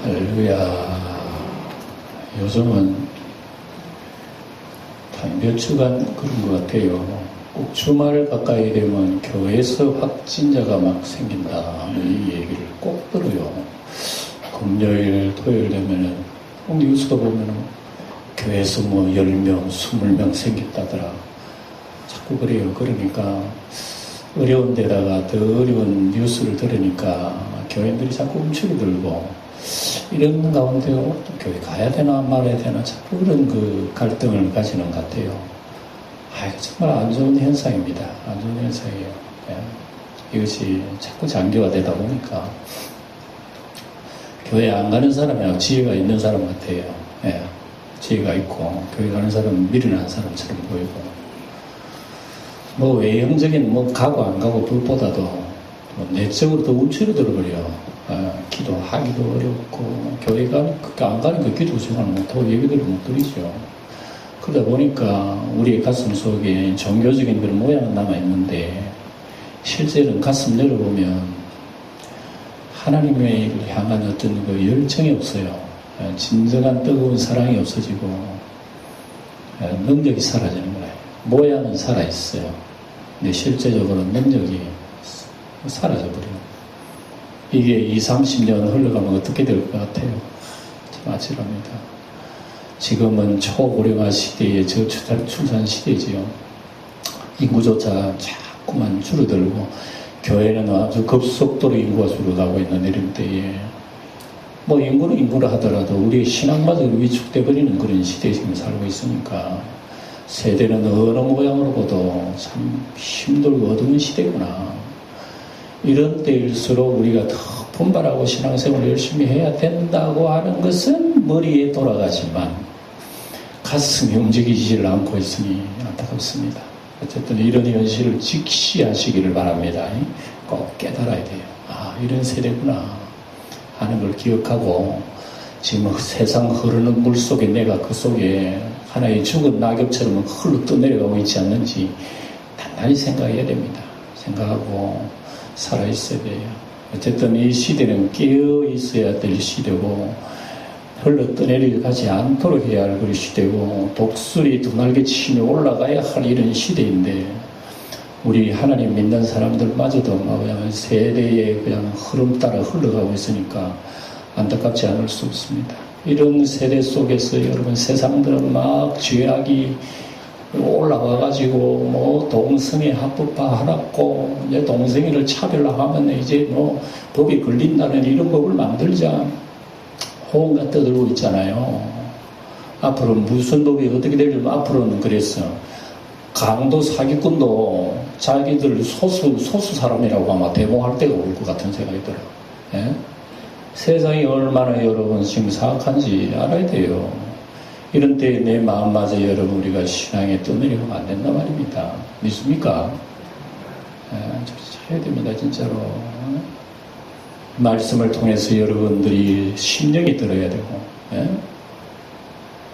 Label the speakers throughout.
Speaker 1: 할렐루야. 요즘은 한 몇 주간 그런 것 같아요. 꼭 주말 가까이 되면 교회에서 확진자가 막 생긴다. 이 얘기를 꼭 들어요. 금요일, 토요일 되면은 꼭 뉴스도 보면은 교회에서 뭐 10명, 20명 생겼다더라. 자꾸 그래요. 그러니까 어려운 데다가 더 어려운 뉴스를 들으니까 교인들이 자꾸 움츠리 들고 이런 가운데 또 교회 가야 되나 말아야 되나 자꾸 그런 그 갈등을 가지는 것 같아요. 정말 안 좋은 현상입니다. 안 좋은 현상이에요. 이것이 자꾸 장기화되다 보니까 교회 안 가는 사람이 지혜가 있는 사람 같아요. 지혜가 있고 교회 가는 사람은 미련한 사람처럼 보이고 뭐 외형적인 뭐 가고 안 가고 그것보다도 뭐 내적으로 더 움츠러들어 버려요. 기도하기도 어렵고 교회가 안 가니까 기도 생활 못하고 예배들을 못 드리죠. 그러다 보니까 우리의 가슴 속에 종교적인 그런 모양은 남아있는데 실제로는 가슴 열어보면 하나님을 향한 어떤 그 열정이 없어요. 진정한 뜨거운 사랑이 없어지고 능력이 사라지는 거예요. 모양은 살아있어요. 근데 실제적으로 능력이 사라져버려요. 이게 20-30년 흘러가면 어떻게 될 것 같아요? 참 아찔합니다. 지금은 초고령화 시대의 저출산 시대지요. 인구조차 자꾸만 줄어들고 교회는 아주 급속도로 인구가 줄어가고 있는 이런 때에 뭐 인구는 인구라 하더라도 우리의 신앙마저 위축돼 버리는 그런 시대에 지금 살고 있으니까 세대는 어느 모양으로 봐도 참 힘들고 어두운 시대구나. 이런 때일수록 우리가 더 분발하고 신앙생활을 열심히 해야 된다고 하는 것은 머리에 돌아가지만 가슴이 움직이지를 않고 있으니 안타깝습니다. 어쨌든 이런 현실을 직시하시기를 바랍니다. 꼭 깨달아야 돼요. 이런 세대구나 하는 걸 기억하고 지금 세상 흐르는 물 속에 내가 그 속에 하나의 죽은 낙엽처럼 흘러 떠내려가고 있지 않는지 단단히 생각해야 됩니다. 생각하고 살아있어야 돼요. 어쨌든 이 시대는 깨어 있어야 될 시대고 흘러 떠내려가지 않도록 해야 할 그런 시대고 독수리 두 날개 치며 올라가야 할 이런 시대인데 우리 하나님 믿는 사람들마저도 그냥 세대의 그냥 흐름 따라 흘러가고 있으니까 안타깝지 않을 수 없습니다. 이런 세대 속에서 여러분 세상들은 막 죄악이 올라와가지고 뭐 동성애 합법화 하라고 이제 동성애를 차별화하면 이제 뭐 법이 걸린다는 이런 법을 만들자 호응가 떠들고 있잖아요. 앞으로 무슨 법이 어떻게 될지 앞으로는 그랬어. 강도 사기꾼도 자기들 소수 사람이라고 아마 대모할 때가 올 것 같은 생각이 들어요. 세상이 얼마나 여러분 지금 사악한지 알아야 돼요. 이런 때에 내 마음마저 여러분 우리가 신앙에 떠내려가면 안 된단 말입니다. 믿습니까? 해야 됩니다. 진짜로. 말씀을 통해서 여러분들이 심령이 들어야 되고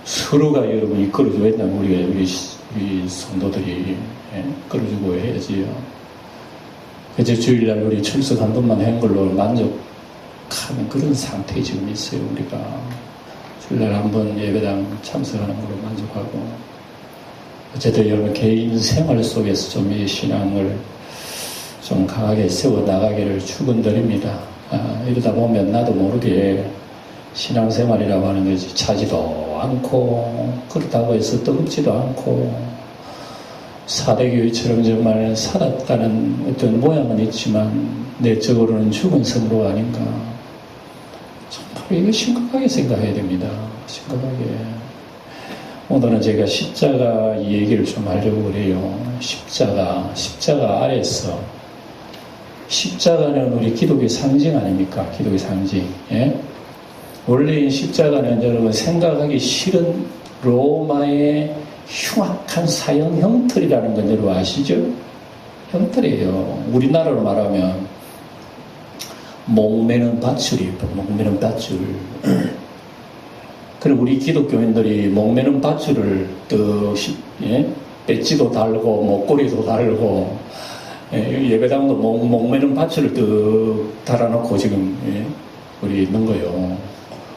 Speaker 1: 서로가 여러분 이끌어줘야 된다면 우리 성도들이 이끌어주고 해야지요. 그저 주일날 우리 출석 한 번만 한 걸로 만족하는 그런 상태에 지금 있어요. 우리가 주일날 한 번 예배당 참석하는 걸로 만족하고 어쨌든 여러분 개인 생활 속에서 좀 이 신앙을 좀 강하게 세워나가기를 축원드립니다. 이러다 보면 나도 모르게 신앙생활이라고 하는 것이 차지도 않고 그렇다고 해서 뜨겁지도 않고 사대교회처럼 정말 살았다는 어떤 모양은 있지만 내적으로는 죽은 성도가 아닌가. 정말 이거 심각하게 생각해야 됩니다. 심각하게. 오늘은 제가 십자가 이 얘기를 좀 하려고 그래요. 십자가 아래서 십자가는 우리 기독의 상징 아닙니까? 기독의 상징. 원래 십자가는 여러분 생각하기 싫은 로마의 흉악한 사형 형틀이라는 건 여러분 아시죠? 형틀이에요. 우리나라로 말하면 목매는 밧줄이에요. 목매는 밧줄. 그럼 우리 기독교인들이 목매는 밧줄을 배지도 달고 목걸이도 달고 예배당도 목매는 밧줄을 달아놓고 지금 우리 있는 거예요.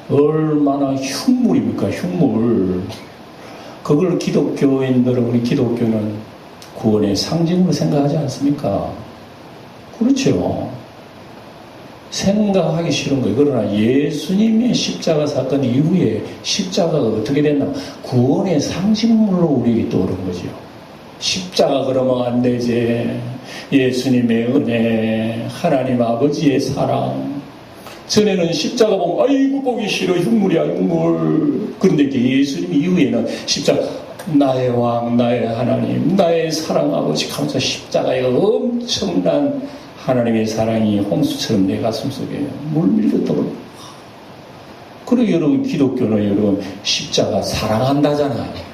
Speaker 1: 얼마나 흉물입니까, 흉물. 그걸 기독교인들은, 우리 기독교는 구원의 상징으로 생각하지 않습니까? 그렇죠. 생각하기 싫은 거예요. 그러나 예수님의 십자가 사건 이후에 십자가가 어떻게 됐나? 구원의 상징물로 우리에게 떠오른 거죠. 십자가 그러면 안 되지. 예수님의 은혜, 하나님 아버지의 사랑. 전에는 십자가 보면 아이고 보기 싫어, 흉물이야 흉물. 그런데 이제 예수님 이후에는 십자가, 나의 왕, 나의 하나님, 나의 사랑 아버지 하면서 십자가의 엄청난 하나님의 사랑이 홍수처럼 내 가슴 속에 물밀듯 떠오르고. 그리고 여러분, 기독교는 여러분 십자가 사랑한다잖아요.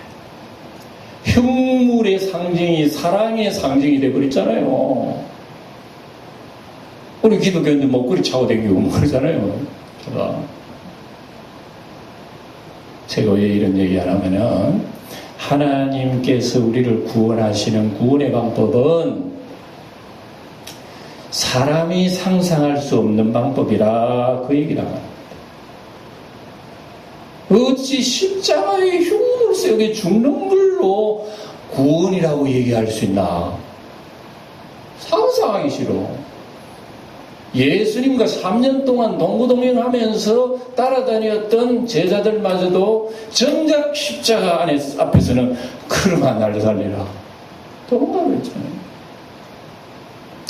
Speaker 1: 흉물의 상징이 사랑의 상징이 되어버렸잖아요. 우리 기독교인들 목걸이 차고 다니고 뭐 그러잖아요. 제가 왜 이런 얘기 안 하면은, 하나님께서 우리를 구원하시는 구원의 방법은 사람이 상상할 수 없는 방법이라 그 얘기를 합니다. 어찌 십자가의 흉물 속에 죽는 걸로 구원이라고 얘기할 수 있나? 상상하기 싫어. 예수님과 3년 동안 동고동행하면서 따라다녔던 제자들마저도 정작 십자가 앞에서는 그러마 날 살리라. 동감을 했잖아요.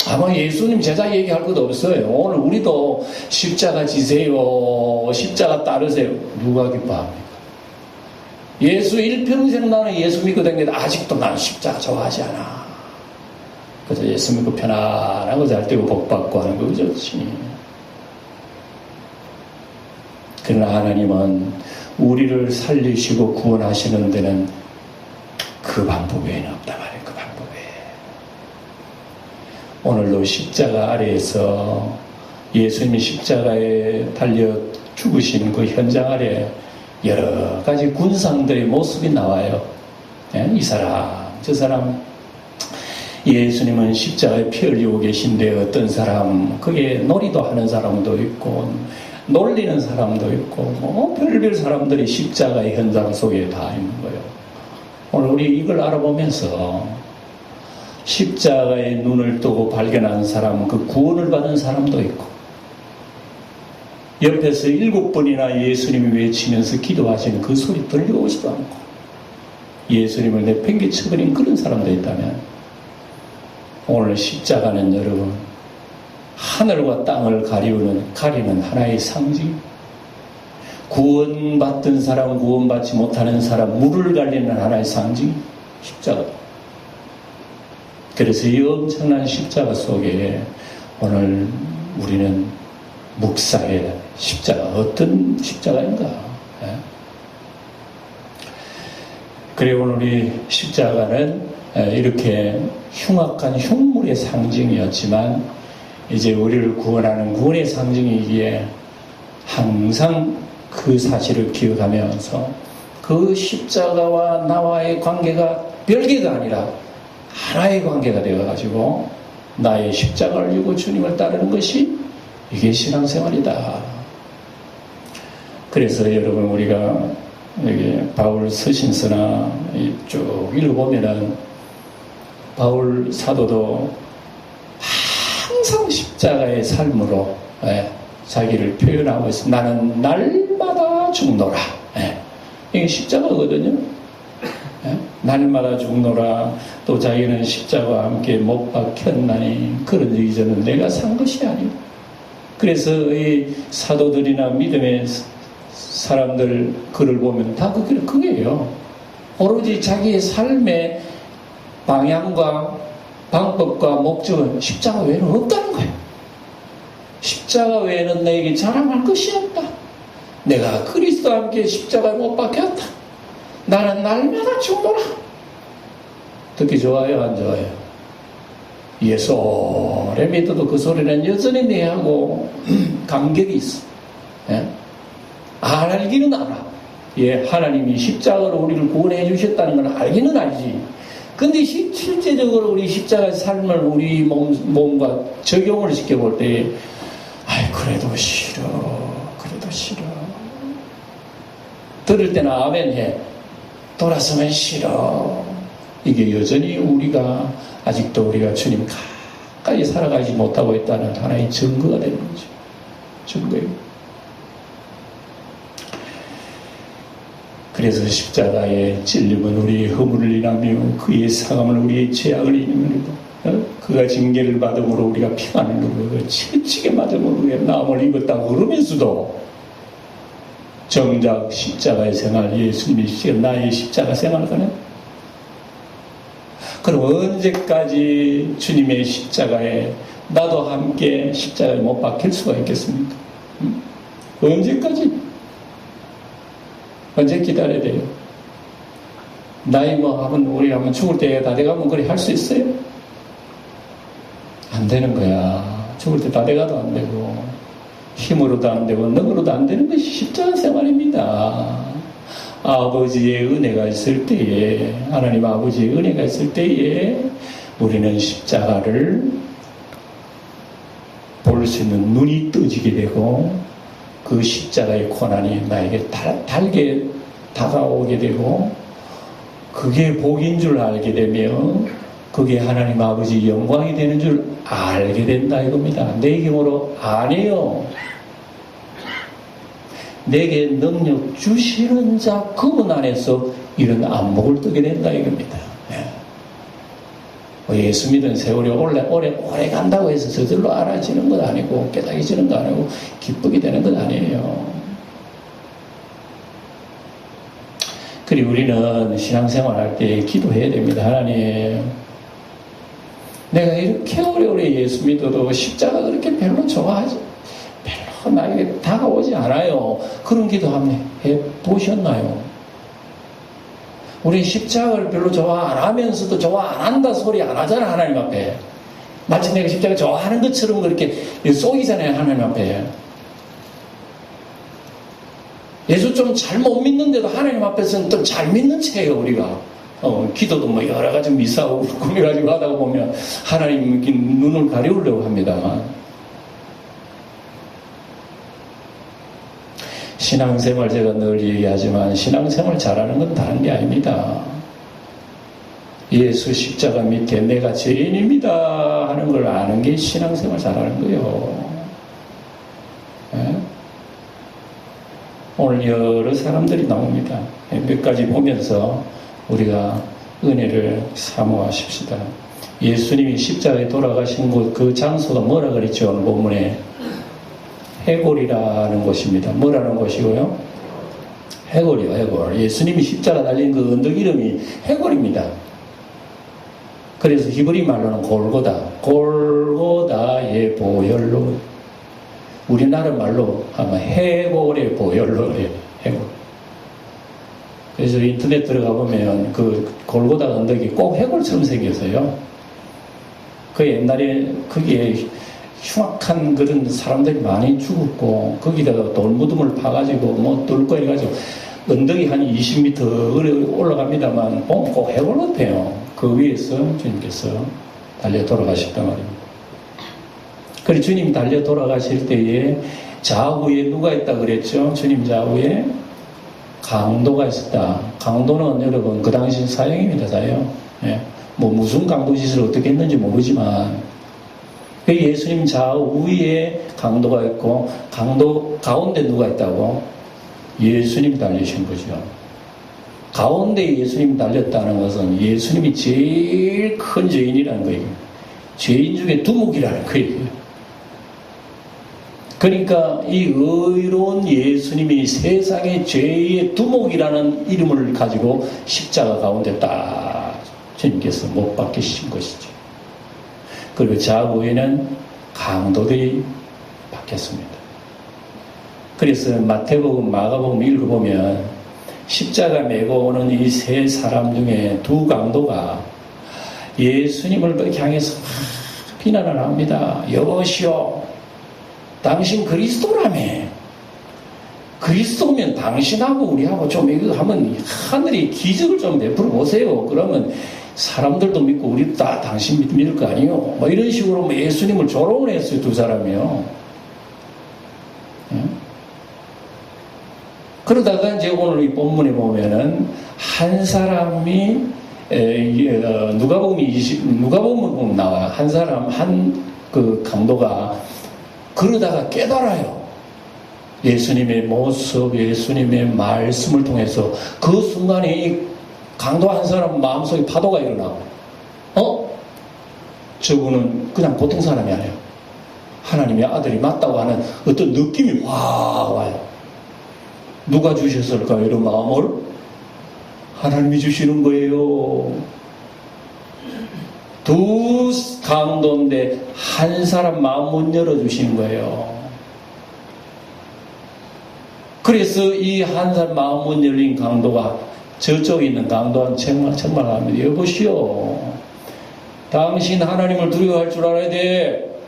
Speaker 1: 아마 예수님 제자 얘기할 것도 없어요. 오늘 우리도 십자가 지세요, 십자가 따르세요. 누가 기뻐합니까? 예수 일평생 나는 예수 믿고 다니는데 아직도 나는 십자가 좋아하지 않아. 그래서 예수 믿고 편안하고 잘 되고 복받고 하는 거 좋지. 그러나 하나님은 우리를 살리시고 구원하시는 데는 그 방법 외에는 없단 말이에요. 그 방법 외에. 오늘도 십자가 아래에서 예수님이 십자가에 달려 죽으신 그 현장 아래 여러 가지 군상들의 모습이 나와요. 이 사람, 저 사람. 예수님은 십자가에 피 흘리고 계신데 어떤 사람, 그게 놀이도 하는 사람도 있고 놀리는 사람도 있고 뭐 별별 사람들이 십자가의 현장 속에 다 있는 거예요. 오늘 우리 이걸 알아보면서 십자가의 눈을 뜨고 발견한 사람은 그 구원을 받은 사람도 있고, 옆에서 7번이나 예수님이 외치면서 기도하시는 그 소리 들려오지도 않고 예수님을 내팽개쳐버린 그런 사람도 있다면, 오늘 십자가는 여러분 하늘과 땅을 가리는 하나의 상징. 구원받던 사람, 구원받지 못하는 사람, 물을 가리는 하나의 상징, 십자가. 그래서 이 엄청난 십자가 속에 오늘 우리는 묵상의 십자가, 어떤 십자가인가? 그래 오늘 우리 십자가는 이렇게 흉악한 흉물의 상징이었지만 이제 우리를 구원하는 구원의 상징이기에 항상 그 사실을 기억하면서 그 십자가와 나와의 관계가 별개가 아니라 하나의 관계가 되어가지고 나의 십자가를 지고 주님을 따르는 것이 이게 신앙생활이다. 그래서 여러분 우리가 여기 바울 서신서나 쭉 읽어보면은 바울 사도도 항상 십자가의 삶으로 자기를 표현하고 있습니다. 나는 날마다 죽노라. 이게 십자가거든요. 날마다 죽노라. 또 자기는 십자가와 함께 못 박혔나니 그런 이전은 내가 산 것이 아니고. 그래서 이 사도들이나 믿음의 사람들 글을 보면 다 그게요. 오로지 자기의 삶의 방향과 방법과 목적은 십자가 외에는 없다는 거예요. 십자가 외에는 내게 자랑할 것이 없다. 내가 그리스도와 함께 십자가에 못 박혔다. 나는 날마다 죽노라. 듣기 좋아요, 안 좋아요? 예소래 믿어도 그 소리는 여전히 내하고 간격이 있어. 알기는 알아. 하나님이 십자가로 우리를 구원해 주셨다는 건 알기는 알지. 근데 실제적으로 우리 십자가의 삶을 우리 몸과 적용을 시켜볼 때, 그래도 싫어. 들을 때는 아멘 해. 돌아서면 싫어. 이게 여전히 우리가 아직도 우리가 주님 가까이 살아가지 못하고 있다는 하나의 증거가 되는 거죠. 증거예요. 그래서 십자가의 찔림은 우리의 허물을 인하며 그의 상함은 우리의 죄악을 인하며 그가 징계를 받음으로 우리가 평안을 누리고 채찍에 맞음으로 우리가 나음을 입었다고 그러면서도 정작 십자가의 생활, 예수님이 나의 십자가 생활과는 그럼 언제까지 주님의 십자가에 나도 함께 십자가에 못 박힐 수가 있겠습니까? 언제까지? 언제 기다려야 돼요? 나이 하면 우리 한번 죽을 때 다 돼가면 그래 할 수 있어요? 안 되는 거야. 죽을 때 다 돼가도 안 되고 힘으로도 안 되고 능으로도 안 되는 것이 십자가 생활입니다. 아버지의 은혜가 있을 때에, 하나님 아버지의 은혜가 있을 때에 우리는 십자가를 볼 수 있는 눈이 떠지게 되고 그 십자가의 고난이 나에게 달게 다가오게 되고 그게 복인 줄 알게 되며 그게 하나님 아버지 영광이 되는 줄 알게 된다 이겁니다. 내 경우로 아니에요. 내게 능력 주시는 자 그분 안에서 이런 안목을 뜨게 된다 이겁니다. 예수 믿은 세월이 오래 간다고 해서 저절로 알아지는 것 아니고 깨달아지는 거 아니고 기쁘게 되는 것 아니에요. 그리고 우리는 신앙생활 할 때 기도해야 됩니다. 하나님, 내가 이렇게 오래오래 예수 믿어도 십자가 그렇게 별로 좋아하지, 별로 나에게 다가오지 않아요. 그런 기도 한번 해보셨나요? 우리 십자가를 별로 좋아 안 하면서도 좋아 안 한다 소리 안 하잖아, 하나님 앞에. 마치 내가 십자가 좋아하는 것처럼 그렇게 쏘이잖아요, 하나님 앞에. 예수 좀 잘 못 믿는데도 하나님 앞에서는 좀 잘 믿는 체예요, 우리가. 기도도 뭐 여러 가지 미사하고 꾸며가지고 하다가 보면 하나님 눈을 가리우려고 합니다만. 신앙생활 제가 늘 얘기하지만 신앙생활 잘하는 건 다른 게 아닙니다. 예수 십자가 밑에 내가 죄인입니다 하는 걸 아는 게 신앙생활 잘하는 거예요. 네? 오늘 여러 사람들이 나옵니다. 몇 가지 보면서 우리가 은혜를 사모하십시다. 예수님이 십자가에 돌아가신 곳 그 장소가 뭐라 그랬죠? 오늘 본문에 해골이라는 곳입니다. 뭐라는 곳이고요? 해골이요, 해골. 예수님이 십자가 달린 그 언덕 이름이 해골입니다. 그래서 히브리 말로는 골고다, 골고다의 보혈로, 우리나라 말로 하면 해골의 보혈로 해요, 해골. 그래서 인터넷 들어가 보면 그 골고다 언덕이 꼭 해골처럼 생겨서요. 그 옛날에 거기에 흉악한 그런 사람들이 많이 죽었고 거기다가 돌무덤을 파가지고 뭐 뚫고 해가지고 언덕이 한 20m 올라갑니다만 보면 꼭 해골 같아요. 그 위에서 주님께서 달려 돌아가셨단 말입니다. 그리고 주님 달려 돌아가실 때에 좌우에 누가 있다 그랬죠? 주님 좌우에 강도가 있었다. 강도는 여러분 그 당시 사형입니다, 사형. 예. 뭐 무슨 강도 짓을 어떻게 했는지 모르지만 예수님 좌우에 강도가 있고 강도 가운데 누가 있다고? 예수님이 달리신 거죠. 가운데 예수님이 달렸다는 것은 예수님이 제일 큰 죄인이라는 거예요. 죄인 중에 두목이라는 거예요. 그러니까 이 의로운 예수님이 세상의 죄의 두목이라는 이름을 가지고 십자가 가운데 딱 주님께서 못 박히신 것이죠. 그리고 좌우에는 강도들이 박혔습니다. 그래서 마태복음, 마가복음 읽어보면 십자가 메고 오는 이 세 사람 중에 두 강도가 예수님을 향해서 비난을 합니다. 여보시오, 당신 그리스도라며. 그리스도면 당신하고 우리하고 좀 이거 하면 하늘이 기적을 좀 베풀어 보세요. 그러면 사람들도 믿고 우리도 다 당신 믿을 거 아니에요. 뭐 이런 식으로 뭐 예수님을 조롱을 했어요, 두 사람이요. 그러다가 이제 오늘 이 본문에 보면은 한 사람이 누가복음 나와요. 한 사람 그 강도가 그러다가 깨달아요. 예수님의 모습, 예수님의 말씀을 통해서 그 순간에 이 강도 한 사람 마음속에 파도가 일어나고, 저분은 그냥 보통 사람이 아니에요. 하나님의 아들이 맞다고 하는 어떤 느낌이 확 와요. 누가 주셨을까요? 이런 마음을 하나님이 주시는 거예요. 두 강도인데 한 사람 마음 못 열어주시는 거예요. 그래서 이 한 사람 마음 못 열린 강도가 저쪽에 있는 강도한테 정말 합니다. 여보시오, 당신 하나님을 두려워할 줄 알아야 돼.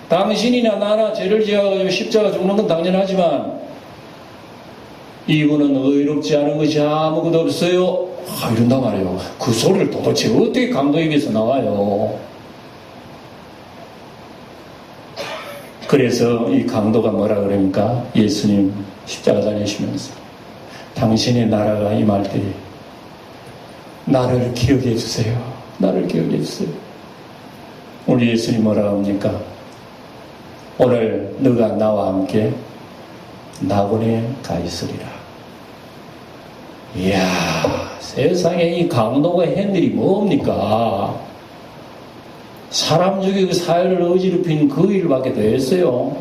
Speaker 1: 당신이나 나나 죄를 지어가지고 십자가 죽는 건 당연하지만 이분은 의롭지 않은 것이 아무것도 없어요. 이런단 말이에요. 그 소리를 도대체 어떻게 강도에게서 나와요? 그래서 이 강도가 뭐라 그럽니까? 예수님 십자가 다니시면서 당신의 나라가 임할 때 나를 기억해 주세요. 나를 기억해 주세요. 우리 예수님 뭐라 합니까? 오늘 너가 나와 함께 낙원에 가 있으리라. 이야, 세상에 이 강도가 한 일이 뭡니까? 사람 죽이고 사회를 어지럽힌 그 일밖에 더 했어요.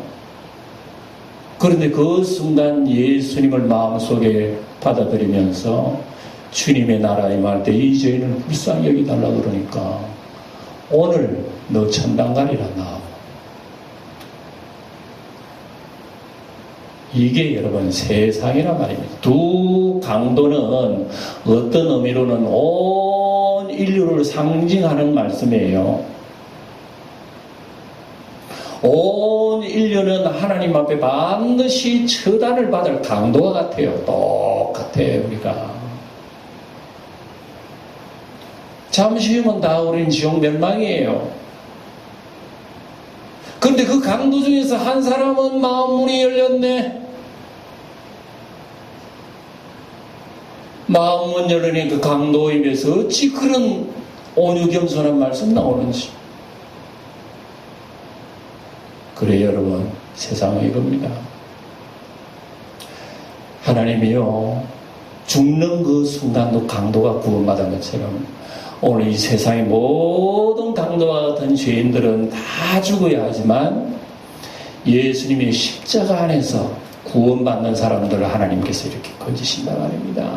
Speaker 1: 그런데 그 순간 예수님을 마음속에 받아들이면서 주님의 나라에 임할 때 이 죄인을 불쌍히 여기달라고 그러니까 오늘 너 천당 가리라 나하고. 이게 여러분 세상이란 말입니다. 두 강도는 어떤 의미로는 온 인류를 상징하는 말씀이에요. 온 인류는 하나님 앞에 반드시 처단을 받을 강도와 같아요. 똑같아요, 우리가. 잠시 후면 다 우리는 지옥 멸망이에요. 그런데 그 강도 중에서 한 사람은 마음 문이 열렸네. 마음 문 열리니 그 강도 입에서 어찌 그런 온유 겸손한 말씀 나오는지. 그래 여러분, 세상은 이겁니다. 하나님이요, 죽는 그 순간도 강도가 구원받은 것처럼 오늘 이 세상의 모든 강도와 같은 죄인들은 다 죽어야 하지만 예수님의 십자가 안에서 구원받는 사람들을 하나님께서 이렇게 건지신다 말입니다.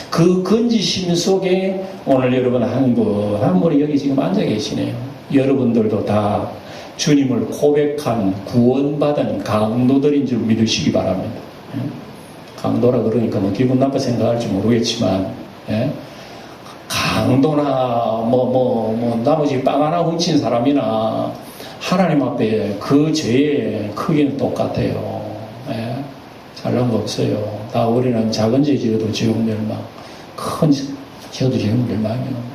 Speaker 1: 그 건지심 속에 오늘 여러분 한 분이 여기 지금 앉아 계시네요. 여러분들도 다 주님을 고백한 구원받은 강도들인 줄 믿으시기 바랍니다. 강도라 그러니까 뭐 기분 나빠 생각할지 모르겠지만, 강도나 나머지 빵 하나 훔친 사람이나 하나님 앞에 그 죄의 크기는 똑같아요. 잘난 거 없어요. 다 우리는 작은 죄 지어도 지옥 멸망, 큰 지어도 지옥 멸망이에요.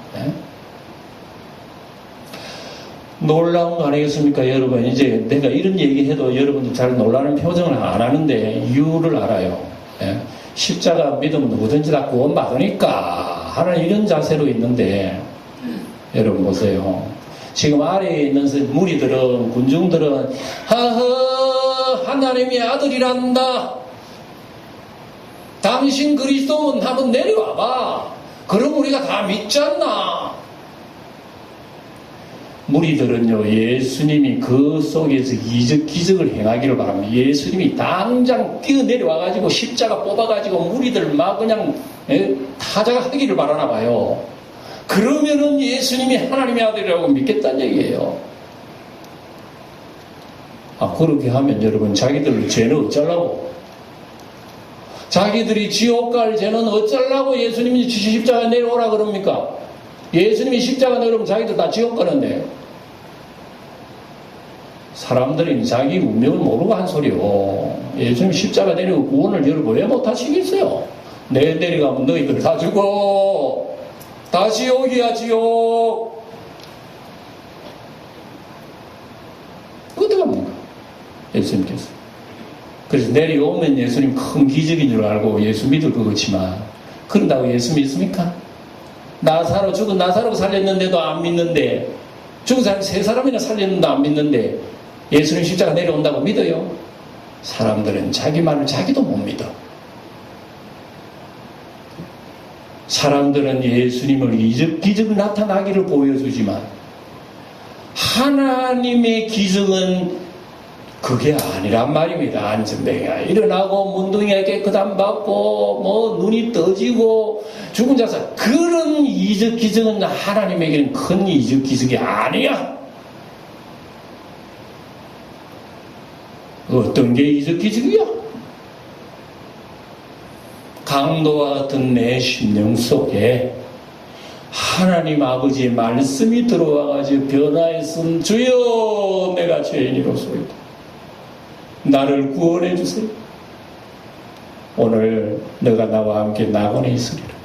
Speaker 1: 놀라운 거 아니겠습니까, 여러분? 이제 내가 이런 얘기해도 여러분들 잘 놀라는 표정을 안 하는데 이유를 알아요. 십자가 믿으면 누구든지 다 구원받으니까 하는 이런 자세로 있는데, 여러분 보세요. 지금 아래에 있는 무리들은, 군중들은 하하, 하나님의 아들이란다. 당신 그리스도는 한번 내려와봐. 그럼 우리가 다 믿지 않나? 무리들은요, 예수님이 그 속에서 기적을 행하기를 바랍니다. 예수님이 당장 뛰어내려와가지고 십자가 뽑아가지고 무리들 막 그냥 타작하기를 바라나 봐요. 그러면은 예수님이 하나님의 아들이라고 믿겠다는 얘기예요. 그렇게 하면 여러분, 자기들 죄는 어쩌려고? 자기들이 지옥 갈 죄는 어쩌려고 예수님이 십자가 내려오라 그럽니까? 예수님이 십자가 내려오면 자기들 다 지옥 가는데, 사람들이 자기 운명을 모르고 한 소리요. 예수님 십자가 내리고 구원을 여러분 왜 못하시겠어요? 내 내려가면 너희들 다 죽어. 다 지옥이야, 지옥. 어떡합니까? 예수님께서. 그래서 내려오면 예수님 큰 기적인 줄 알고 예수 믿을 것 같지만, 그런다고 예수 믿습니까? 죽은 나사로 살렸는데도 안 믿는데, 죽은 사람 3사람이나 살렸는데도 안 믿는데 예수님 십자가 내려온다고 믿어요? 사람들은 자기 말을 자기도 못 믿어. 사람들은 예수님을 기적을 나타나기를 보여주지만 하나님의 기적은 그게 아니란 말입니다. 안전뱅이가 일어나고 문둥이가 깨끗함 받고 뭐 눈이 떠지고 죽은 자사, 그런 기적은 하나님에게는 큰 기적이 아니야. 어떤 게 기적이야? 강도와 같은 내 심령 속에 하나님 아버지의 말씀이 들어와가지고 변화했음. 주여, 내가 죄인이로소이다, 나를 구원해 주세요. 오늘 너가 나와 함께 낙원에 있으리라.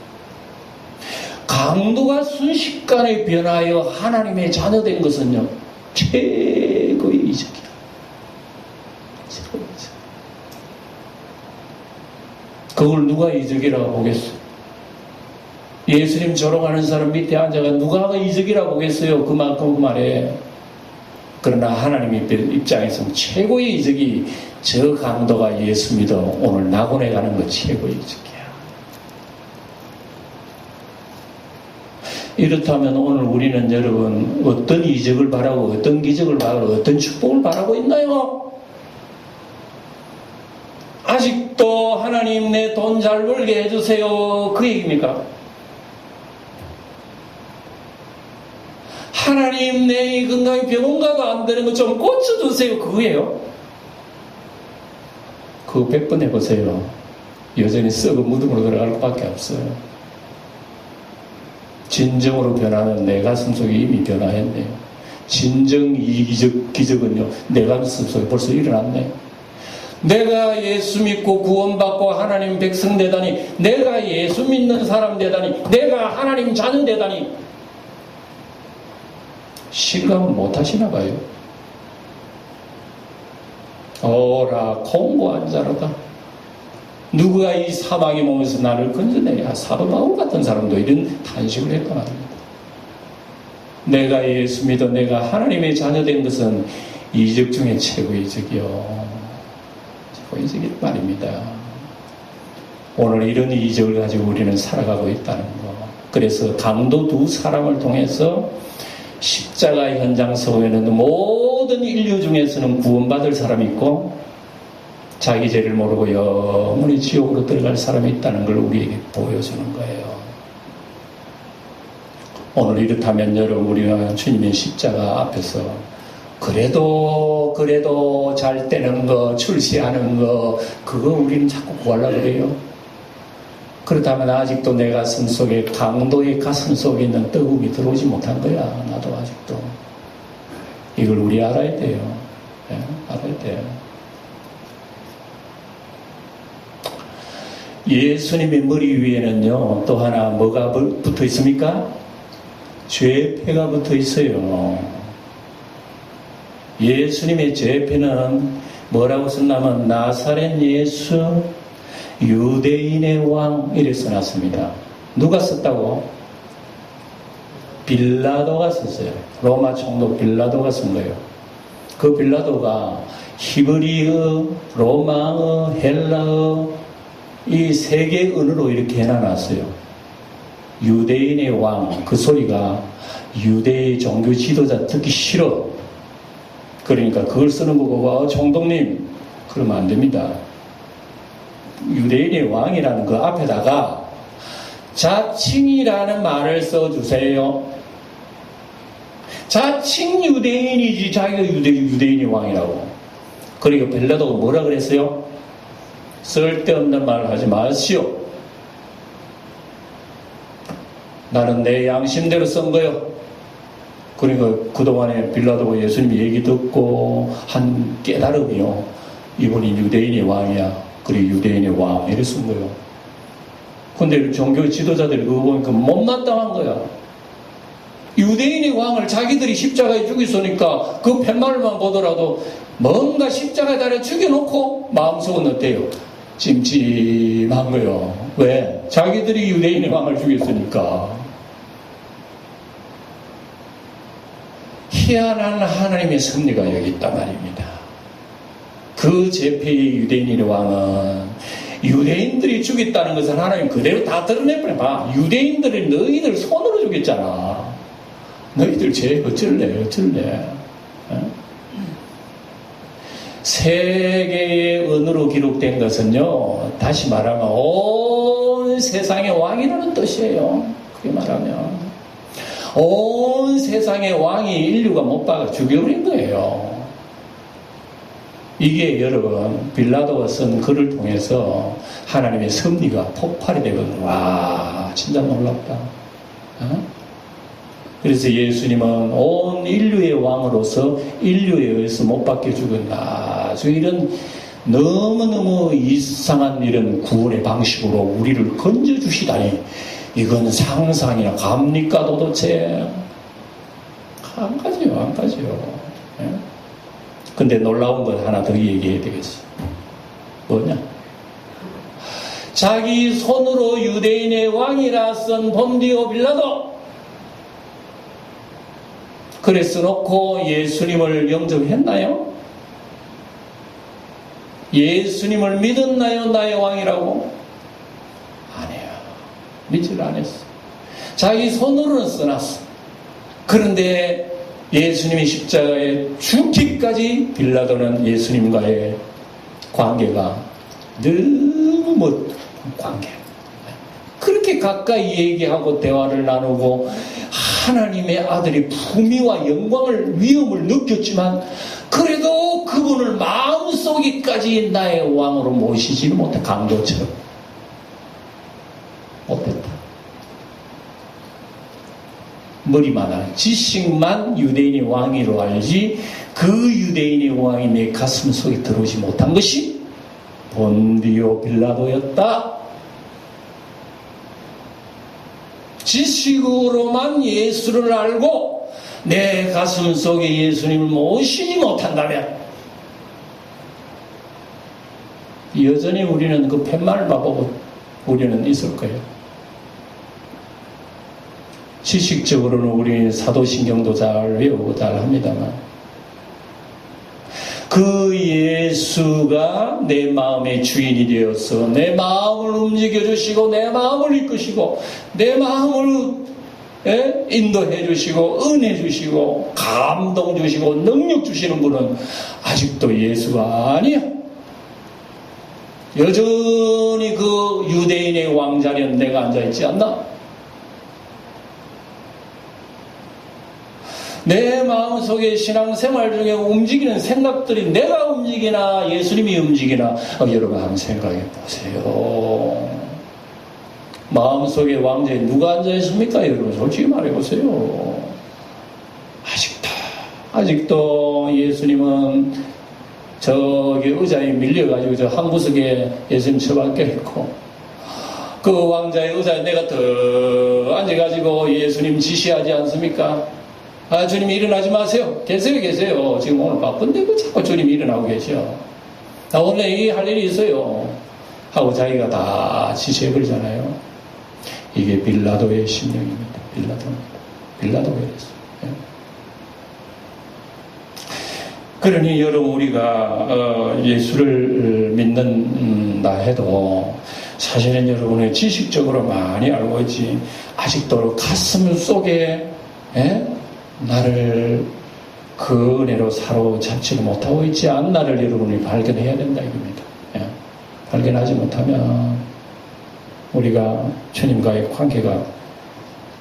Speaker 1: 강도가 순식간에 변하여 하나님의 자녀된 것은요, 최고의 이적이야. 최고의 이적. 그걸 누가 이적이라고 보겠어? 예수님 조롱하는 사람 밑에 앉아가 누가 이적이라고 보겠어요? 그만큼 그 말에. 그러나 하나님 입장에서는 최고의 이적이 저 강도가 예수 믿어 오늘 낙원에 가는 것 최고의 이적이야. 이렇다면 오늘 우리는 여러분 어떤 이적을 바라고, 어떤 기적을 바라고, 어떤 축복을 바라고 있나요? 아직도 하나님 내 돈 잘 벌게 해주세요, 그 얘기입니까? 하나님 내 건강히 병원 가도 안 되는 거 좀 고쳐주세요, 그거예요? 그거 100번 해보세요. 여전히 썩은 무덤으로 들어갈 것밖에 없어요. 진정으로 변하는 내 가슴 속에 이미 변화했네요. 진정 기적은요, 내 가슴 속에 벌써 일어났네. 내가 예수 믿고 구원받고 하나님 백성 되다니, 내가 예수 믿는 사람 되다니, 내가 하나님 자녀 되다니, 실감을 못 하시나 봐요. 오라 공고한 자로다. 누가 이 사막의 몸에서 나를 건져내랴. 사도 바울 같은 사람도 이런 탄식을 했단 말입니다. 내가 예수 믿어 내가 하나님의 자녀 된 것은 이적 중에 최고의 이적이요, 최고의 이적일 말입니다. 오늘 이런 이적을 가지고 우리는 살아가고 있다는 거. 그래서 강도 2사람을 통해서 십자가 현장 속에는 모든 인류 중에서는 구원받을 사람이 있고 자기 죄를 모르고 영원히 지옥으로 들어갈 사람이 있다는 걸 우리에게 보여주는 거예요. 오늘 이렇다면 여러분, 우리가 주님의 십자가 앞에서 그래도 잘 되는 거, 출시하는 거, 그거 우리는 자꾸 구하려고 그래요. 그렇다면 아직도 내 가슴 속에, 강도의 가슴 속에 있는 뜨거움이 들어오지 못한 거야. 나도 아직도. 이걸 우리 알아야 돼요. 네? 알아야 돼요. 예수님의 머리 위에는요, 또 하나 뭐가 붙어 있습니까? 죄패가 붙어 있어요. 예수님의 죄패는 뭐라고 썼냐면 나사렛 예수 유대인의 왕, 이래 써놨습니다. 누가 썼다고? 빌라도가 썼어요. 로마 총독 빌라도가 쓴 거예요. 그 빌라도가 히브리어, 로마어, 헬라어 이 3개 언어로 이렇게 해놔놨어요. 유대인의 왕, 그 소리가 유대의 종교 지도자 듣기 싫어. 그러니까 그걸 쓰는 거 보고 총독님, 그러면 안 됩니다. 유대인의 왕이라는 그 앞에다가 자칭이라는 말을 써주세요. 자칭 유대인이지 자기가 유대인의 왕이라고. 그러니까 빌라도가 뭐라 그랬어요? 쓸데없는 말을 하지 마시오. 나는 내 양심대로 쓴 거요. 그러니까 그동안에 빌라도가 예수님 얘기 듣고 한 깨달음이요, 이분이 유대인의 왕이야. 그리고 유대인의 왕, 이래 쓴 거예요. 근데 종교 지도자들이 그거 보니까 못마땅한 거야. 유대인의 왕을 자기들이 십자가에 죽였으니까 그 팻말만 보더라도 뭔가 십자가에 달아 죽여놓고 마음속은 어때요? 찜찜한 거요. 왜? 자기들이 유대인의 왕을 죽였으니까. 희한한 하나님의 섭리가 여기 있단 말입니다. 그 제패의 유대인의 왕은 유대인들이 죽였다는 것을 하나님 그대로 다 드러내버려. 봐. 유대인들이 너희들 손으로 죽였잖아. 너희들 죄 어쩔래? 세계의 언어로 기록된 것은요, 다시 말하면 온 세상의 왕이라는 뜻이에요. 그게 말하면 온 세상의 왕이 인류가 못 박아 죽여버린 거예요. 이게 여러분 빌라도가 쓴 글을 통해서 하나님의 섭리가 폭발이 되거든요. 와, 진짜 놀랍다. 그래서 예수님은 온 인류의 왕으로서 인류에 의해서 못 박혀 죽은 아주 이런 너무너무 이상한 이런 구원의 방식으로 우리를 건져주시다니, 이건 상상이나 갑니까? 도대체 안 가지요. 근데 놀라운 것 하나 더 얘기해야 되겠어. 뭐냐? 자기 손으로 유대인의 왕이라 쓴 본디오 빌라도, 그래서 놓고 예수님을 영접했나요? 예수님을 믿었나요? 나의 왕이라고? 아니에요. 믿지를 않았어. 자기 손으로는 써놨어. 그런데 예수님이 십자가에 죽기까지 빌라도는 예수님과의 관계가 너무 먼 관계. 그렇게 가까이 얘기하고 대화를 나누고 하나님의 아들이 품위와 영광을, 위엄을 느꼈지만 그래도 그분을 마음속에까지 나의 왕으로 모시지는 못해. 강도처럼 못했다. 머리만, 지식만 유대인의 왕이로 알지 그 유대인의 왕이 내 가슴 속에 들어오지 못한 것이 본디오 빌라도였다. 지식으로만 예수를 알고 내 가슴 속에 예수님을 모시지 못한다면 여전히 우리는 그 팻말을 보고 우리는 있을 거예요. 지식적으로는 우리 사도신경도 잘 외우고 잘 합니다만 그 예수가 내 마음의 주인이 되어서 내 마음을 움직여주시고 내 마음을 이끄시고 내 마음을 인도해 주시고 은혜 주시고 감동 주시고 능력 주시는 분은 아직도 예수가 아니야. 여전히 그 유대인의 왕자리에 내가 앉아있지 않나? 내 마음속에 신앙생활 중에 움직이는 생각들이 내가 움직이나 예수님이 움직이나 여러분 한번 생각해 보세요. 마음속에 왕자에 누가 앉아있습니까? 여러분 솔직히 말해보세요. 아직도 예수님은 저기 의자에 밀려가지고 저 한 구석에 예수님 처박혀 있고 그 왕자의 의자에 내가 더 앉아가지고 예수님 지시하지 않습니까? 아, 주님 일어나지 마세요. 계세요. 지금 오늘 바쁜데 그 자꾸 주님 일어나고 계셔. 나 오늘 할 일이 있어요. 하고 자기가 다 지시해버리잖아요. 이게 빌라도의 심령입니다. 빌라도가 이랬어요. 그러니 여러분 우리가 예수를 믿는다 해도 사실은 여러분의 지식적으로 많이 알고 있지 아직도 가슴 속에 나를 그 은혜로 사로잡지를 못하고 있지 않나를 여러분이 발견해야 된다 이겁니다. 발견하지 못하면 우리가 주님과의 관계가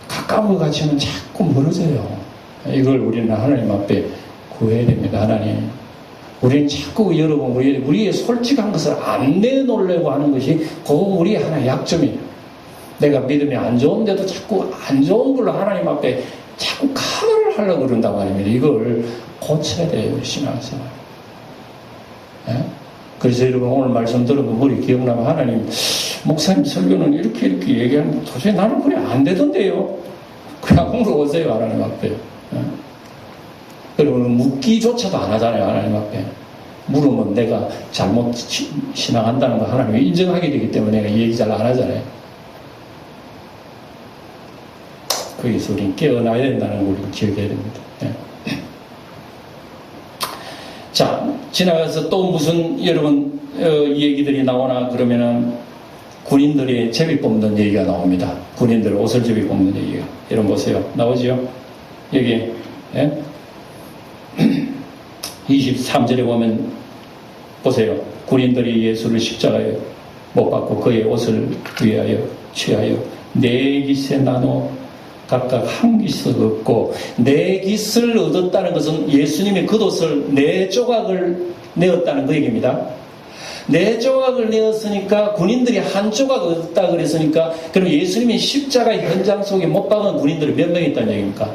Speaker 1: 가까운 것 같지만 자꾸 멀어져요. 이걸 우리는 하나님 앞에 구해야 됩니다. 하나님, 우리는 자꾸 여러분 우리의 솔직한 것을 안 내놓으려고 하는 것이 그 우리의 하나의 약점이에요. 내가 믿음이 안 좋은데도 자꾸 안 좋은 걸로 하나님 앞에 자꾸 카드를 하려고 그런단 말입니다. 이걸 고쳐야 돼요, 신앙생활. 그래서 여러분 오늘 말씀 들은 거 머리 기억나면 하나님, 목사님 설교는 이렇게 얘기하는 도저히 나는 그래 안 되던데요. 그냥 물어보세요, 하나님 앞에. 여러분 묻기조차도 안 하잖아요, 하나님 앞에. 물으면 내가 잘못 신앙한다는 거 하나님이 인정하게 되기 때문에 내가 얘기 잘 안 하잖아요. 거기서 우리는 깨어나야 된다는 걸 우리는 기억해야 됩니다. 네. 자, 지나가서 또 무슨 여러분 얘기들이 나오나 그러면은 군인들이 제비 뽑는 얘기가 나옵니다. 군인들 옷을 제비 뽑는 얘기가. 여러분 보세요. 나오죠? 여기 23절에 보면 보세요. 군인들이 예수를 십자가에 못 박고 그의 옷을 위하여 취하여 네 깃에 나눠 각각 한 깃을 얻고 네 깃을 얻었다는 것은 예수님이 겉옷을 네 조각을 내었다는 그 얘기입니다. 네 조각을 내었으니까 군인들이 한 조각 얻었다 그랬으니까 그럼 예수님이 십자가 현장 속에 못 박은 군인들이 몇 명 있다는 얘기입니까?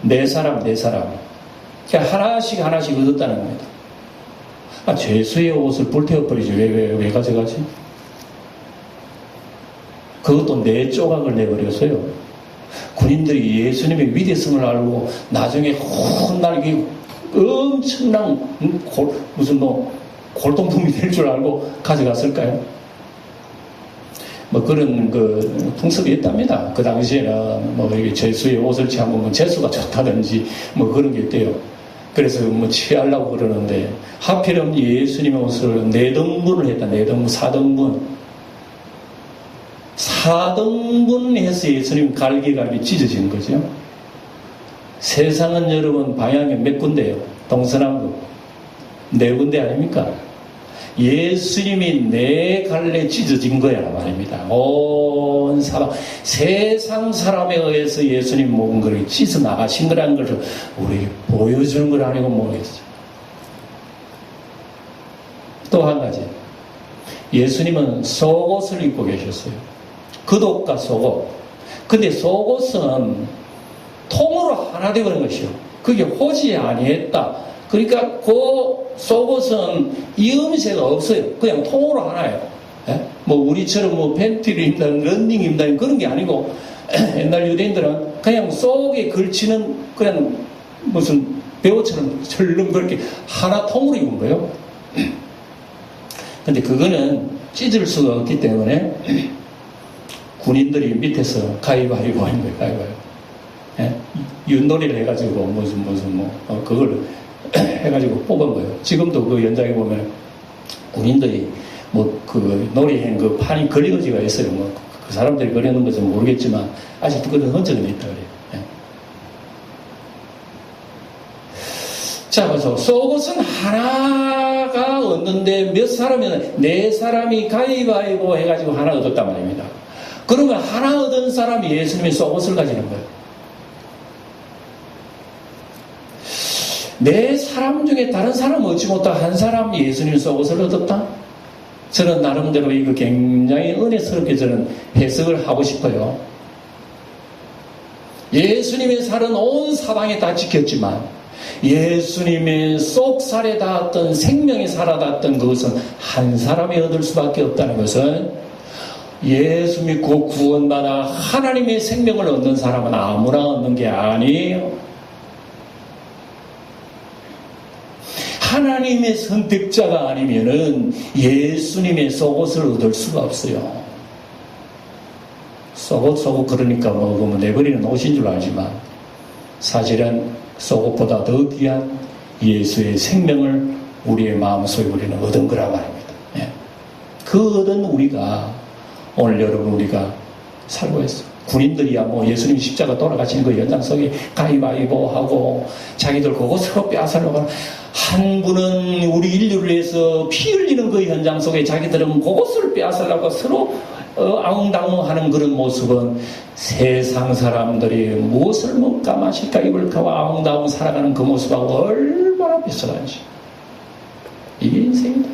Speaker 1: 네 사람. 그러니까 하나씩 얻었다는 겁니다. 죄수의 옷을 불태워버리지. 왜 가져가지? 그것도 네 조각을 내버렸어요. 군인들이 예수님의 위대성을 알고 나중에 훗날 엄청난 무슨 골동품이 될 줄 알고 가져갔을까요? 그런 풍습이 있답니다. 그 당시에는 죄수의 옷을 취하면 재수가 좋다든지 그런 게 있대요. 그래서 취하려고 그러는데 하필이면 예수님의 옷을 4등분을 했다. 4등분. 4등분 해서 예수님 갈기갈기 찢어진 거죠. 세상은 여러분 방향이 몇 군데예요? 동서남북 4군데 아닙니까? 예수님이 4갈래 찢어진 거야 말입니다. 온 사람, 세상 사람에 의해서 예수님 먹은 거를 찢어 나가신 거라는 것을 우리에게 보여주는 걸 아니고 모르겠어요. 또 한 가지, 예수님은 속옷을 입고 계셨어요. 겉옷과 속옷. 근데 속옷은 통으로 하나 되어버린 것이요. 그게 호지 아니했다. 그러니까 그 속옷은 이음새가 없어요. 그냥 통으로 하나예요. 예? 우리처럼 팬티를 입는다는 런닝 입는다는 그런 게 아니고 옛날 유대인들은 그냥 속에 걸치는 그냥 무슨 배우처럼 철렁 그렇게 하나 통으로 입은 거예요. 근데 그거는 찢을 수가 없기 때문에 군인들이 밑에서 가위바위보 하는 거예요. 가위바위보. 예? 윷놀이를 해가지고 그걸 해가지고 뽑은 거예요. 지금도 그 연장에 보면 군인들이 놀이행 판이 걸리거지가 있어요. 그 사람들이 그려놓은 건지 모르겠지만 아직도 그런 흔적은 있다 그래요. 예. 자, 그래서 속옷은 하나가 얻는데 몇 사람이면 4사람이 가위바위보 해가지고 하나 얻었단 말입니다. 그러면 하나 얻은 사람이 예수님의 속옷을 가지는 거예요. 4사람 중에 다른 사람 얻지 못한 한 사람 예수님 속옷을 얻었다? 저는 나름대로 이거 굉장히 은혜스럽게 저는 해석을 하고 싶어요. 예수님의 살은 온 사방에 다 지켰지만 예수님의 속살에 닿았던 생명에 살아닿았던 그것은 한 사람이 얻을 수밖에 없다는 것은 예수 믿고 구원받아 하나님의 생명을 얻는 사람은 아무나 얻는 게 아니에요. 하나님의 선택자가 아니면은 예수님의 속옷을 얻을 수가 없어요. 속옷 그러니까 내버리는 옷인 줄 알지만 사실은 속옷보다 더 귀한 예수의 생명을 우리의 마음속에 우리는 얻은 거란 말입니다. 예. 그 얻은 우리가 오늘 여러분 우리가 살고 있어요. 군인들이야 예수님 십자가 돌아가시는 그 연장 속에 가위바위보 하고 자기들 그거 서로 빼앗으려고 하는 한 분은 우리 인류를 위해서 피 흘리는 그 현장 속에 자기들은 그것을 빼앗으려고 서로 아웅다웅하는 그런 모습은 세상 사람들이 무엇을 먹까 마실까 입을까 아웅다웅 살아가는 그 모습하고 얼마나 비슷한지. 이게 인생이다.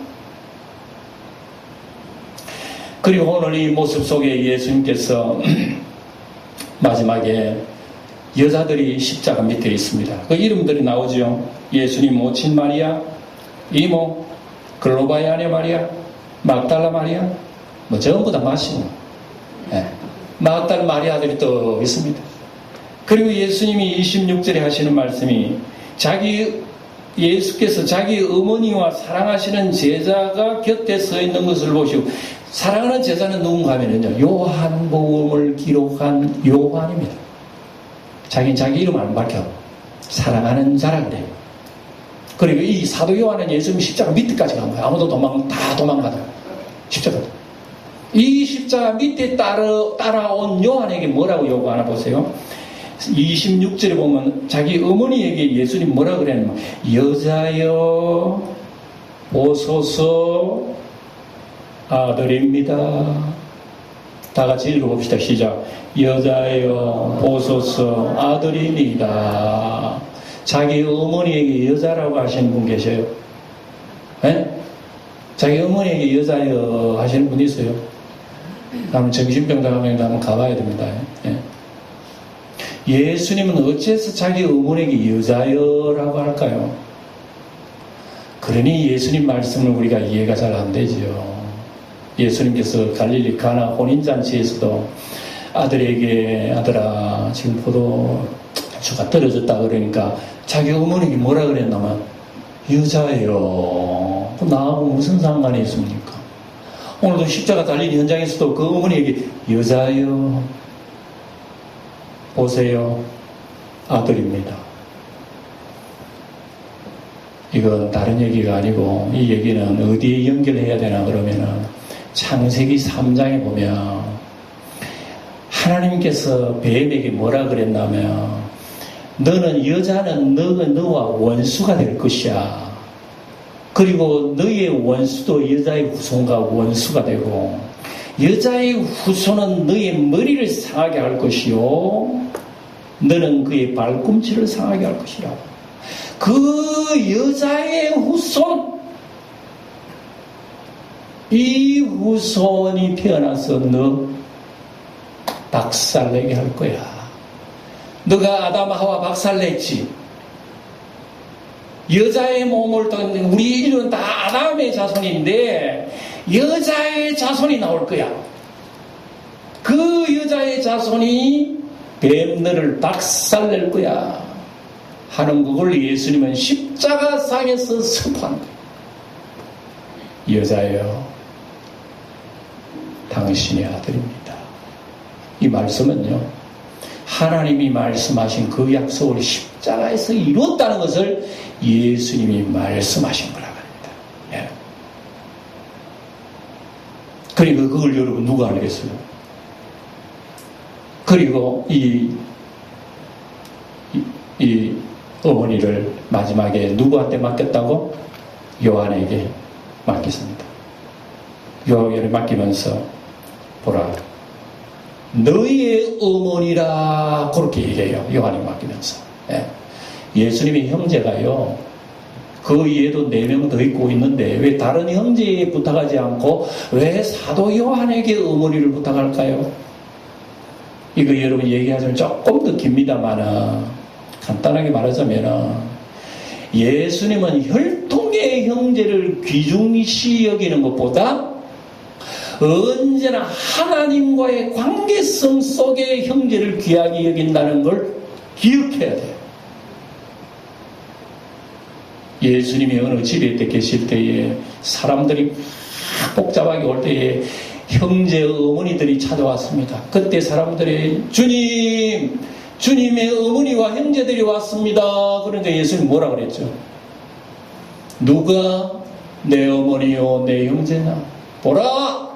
Speaker 1: 그리고 오늘 이 모습 속에 예수님께서 마지막에 여자들이 십자가 밑에 있습니다. 그 이름들이 나오죠. 예수님 모친 마리아, 이모, 글로바의 아내 마리아, 막달라 마리아, 전부 다 마시고, 막달 마리아들이 또 있습니다. 그리고 예수님이 26절에 하시는 말씀이 자기 예수께서 자기 어머니와 사랑하시는 제자가 곁에 서 있는 것을 보시고, 사랑하는 제자는 누군가 하면요, 요한복음을 기록한 요한입니다. 자기는 자기 이름 안 밝혀. 사랑하는 자라 그래요. 그리고 이 사도 요한은 예수님 십자가 밑에까지 간 거예요. 아무도 다 도망가다. 십자가. 이 십자가 밑에 따라온 요한에게 뭐라고 요구하나 보세요. 26절에 보면 자기 어머니에게 예수님 뭐라 그랬냐면, 여자여 보소서 아들입니다. 다 같이 읽어봅시다. 시작. 여자여 보소서 아들입니다. 자기 어머니에게 여자라고 하시는 분 계셔요? 네? 자기 어머니에게 여자여 하시는 분 있어요? 다음 정신병자 가면 한번 가봐야 됩니다. 네? 예수님은 어째서 자기 어머니에게 여자여라고 할까요? 그러니 예수님 말씀을 우리가 이해가 잘 안 되지요. 예수님께서 갈릴리 가나 혼인잔치에서도 아들에게, 아들아 지금 포도주가 떨어졌다 그러니까 자기 어머니에게 뭐라 그랬나면, 여자예요. 나하고 무슨 상관이 있습니까? 오늘도 십자가 달린 현장에서도 그 어머니에게 여자예요 보세요 아들입니다. 이건 다른 얘기가 아니고, 이 얘기는 어디에 연결해야 되나 그러면은 창세기 3장에 보면 하나님께서 뱀에게 뭐라 그랬냐면, 너는 여자는 너와 원수가 될 것이야. 그리고 너의 원수도 여자의 후손과 원수가 되고, 여자의 후손은 너의 머리를 상하게 할 것이요 너는 그의 발꿈치를 상하게 할 것이라. 그 여자의 후손, 이 후손이 태어나서 너 박살내게 할 거야. 너가 아담 하와 박살냈지. 여자의 몸을 떴는데, 우리는 다 아담의 자손인데 여자의 자손이 나올 거야. 그 여자의 자손이 뱀 너를 박살낼 거야 하는 그걸 예수님은 십자가상에서 선포한 거예요. 여자여 당신의 아들입니다. 이 말씀은요, 하나님이 말씀하신 그 약속을 십자가에서 이뤘다는 것을 예수님이 말씀하신 거라고 합니다. 예. 그러니까 그걸 여러분 누가 알겠어요? 그리고 이 어머니를 마지막에 누구한테 맡겼다고? 요한에게 맡겼습니다. 요한에게 맡기면서 보라, 너희의 어머니라 그렇게 얘기해요. 요한에게 맡기면서. 예. 예수님의 형제가요, 그 위에도 4명 더 있고 있는데 왜 다른 형제에 부탁하지 않고 왜 사도 요한에게 어머니를 부탁할까요? 이거 여러분 얘기하자면 조금 더 깁니다만은 간단하게 말하자면은, 예수님은 혈통의 형제를 귀중시 여기는 것보다 언제나 하나님과의 관계성 속의 형제를 귀하게 여긴다는 걸 기억해야 돼요. 예수님이 어느 집에 계실 때에 사람들이 복잡하게 올 때에 형제 어머니들이 찾아왔습니다. 그때 사람들이 주님의 어머니와 형제들이 왔습니다. 그러니까 예수님 뭐라 그랬죠? 누가 내 어머니요 내 형제냐? 보라,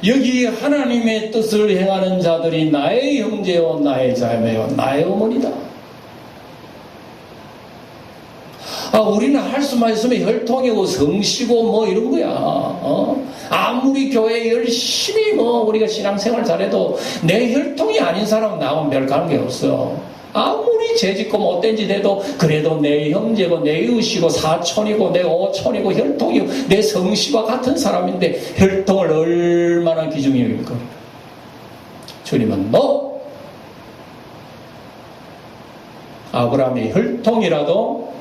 Speaker 1: 여기 하나님의 뜻을 행하는 자들이 나의 형제요 나의 자매요 나의 어머니다. 우리는 할 수만 있으면 혈통이고 성씨고 뭐 이런 거야. 아무리 교회 열심히 우리가 신앙생활 잘해도 내 혈통이 아닌 사람은 나하고는 별 관계없어. 아무리 죄짓고 못된 짓 해도 그래도 내 형제고 내 이웃이고 사촌이고 내 오촌이고 혈통이고 내 성씨와 같은 사람인데 혈통을 얼마나 귀중히 여길까? 주님은 너 아브라함의 혈통이라도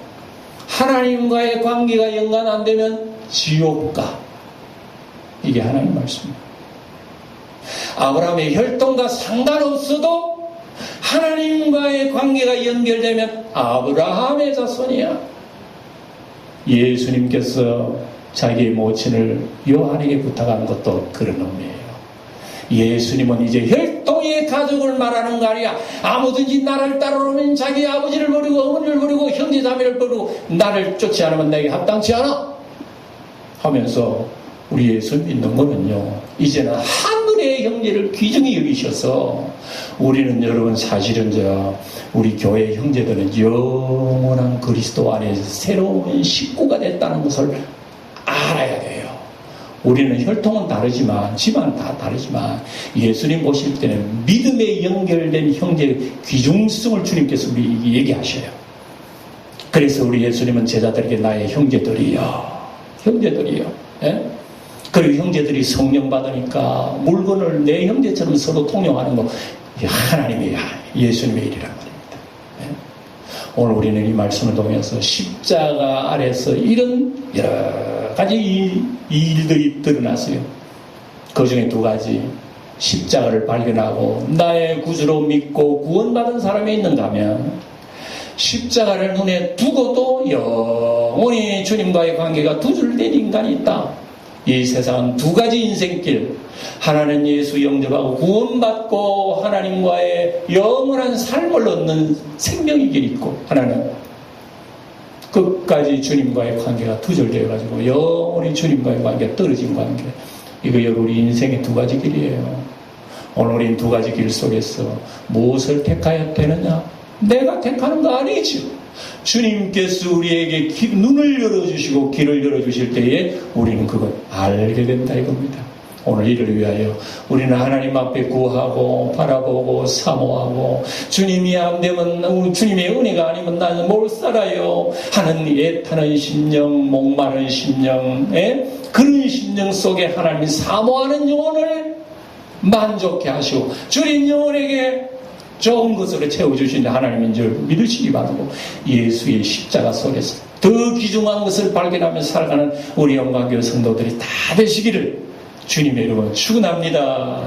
Speaker 1: 하나님과의 관계가 연관 안 되면 지옥 가. 이게 하나님 말씀입니다. 아브라함의 혈통과 상관없어도 하나님과의 관계가 연결되면 아브라함의 자손이야. 예수님께서 자기의 모친을 요한에게 부탁한 것도 그런 의미예요. 예수님은 이제 혈통의 가족을 말하는 거 아니야. 아무든지 나를 따르면 자기 아버지를 버리고 어머니를 버리고 형제자매를 버리고 나를 쫓지 않으면 내게 합당치 않아 하면서 우리 예수 믿는 거는요, 이제는 하늘의 형제를 귀중히 여기셔서 우리는 여러분 사실은 우리 교회 형제들은 영원한 그리스도 안에서 새로운 식구가 됐다는 것을 알아야 돼요. 우리는 혈통은 다르지만, 집안은 다 다르지만, 예수님 보실 때는 믿음에 연결된 형제의 귀중성을 주님께서 우리 얘기하셔요. 그래서 우리 예수님은 제자들에게 나의 형제들이요. 예? 그리고 형제들이 성령 받으니까 물건을 내 형제처럼 서로 통용하는 거, 하나님의, 예수님의 일이란 말입니다. 예? 오늘 우리는 이 말씀을 통해서 십자가 아래서 이런 여러 가지 일들이 드러났어요. 그 중에 두 가지. 십자가를 발견하고 나의 구주로 믿고 구원받은 사람이 있는가 하면 십자가를 눈에 두고도 영원히 주님과의 관계가 두줄된 인간이 있다. 이 세상은 두 가지 인생길, 하나는 예수 영접하고 구원받고 하나님과의 영원한 삶을 얻는 생명의 길이 있고, 하나는 끝까지 주님과의 관계가 두절되어가지고 영원히 주님과의 관계가 떨어진 관계. 이거 우리 인생의 두 가지 길이에요. 오늘 우린 두 가지 길 속에서 무엇을 택하여야 되느냐? 내가 택하는 거 아니죠. 주님께서 우리에게 눈을 열어주시고 길을 열어주실 때에 우리는 그걸 알게 된다 이겁니다. 오늘 이를 위하여 우리는 하나님 앞에 구하고 바라보고 사모하고 주님이 안 되면 주님의 은혜가 아니면 나는 못 살아요 하는 애타는 심령, 목마른 심령, 그런 심령 속에 하나님이 사모하는 영혼을 만족해 하시고 주님 영혼에게 좋은 것으로 채워주신 하나님인 줄 믿으시기 바라고, 예수의 십자가 속에서 더 귀중한 것을 발견하며 살아가는 우리 영광교회 성도들이 다 되시기를 주님의 이름으로 축원합니다.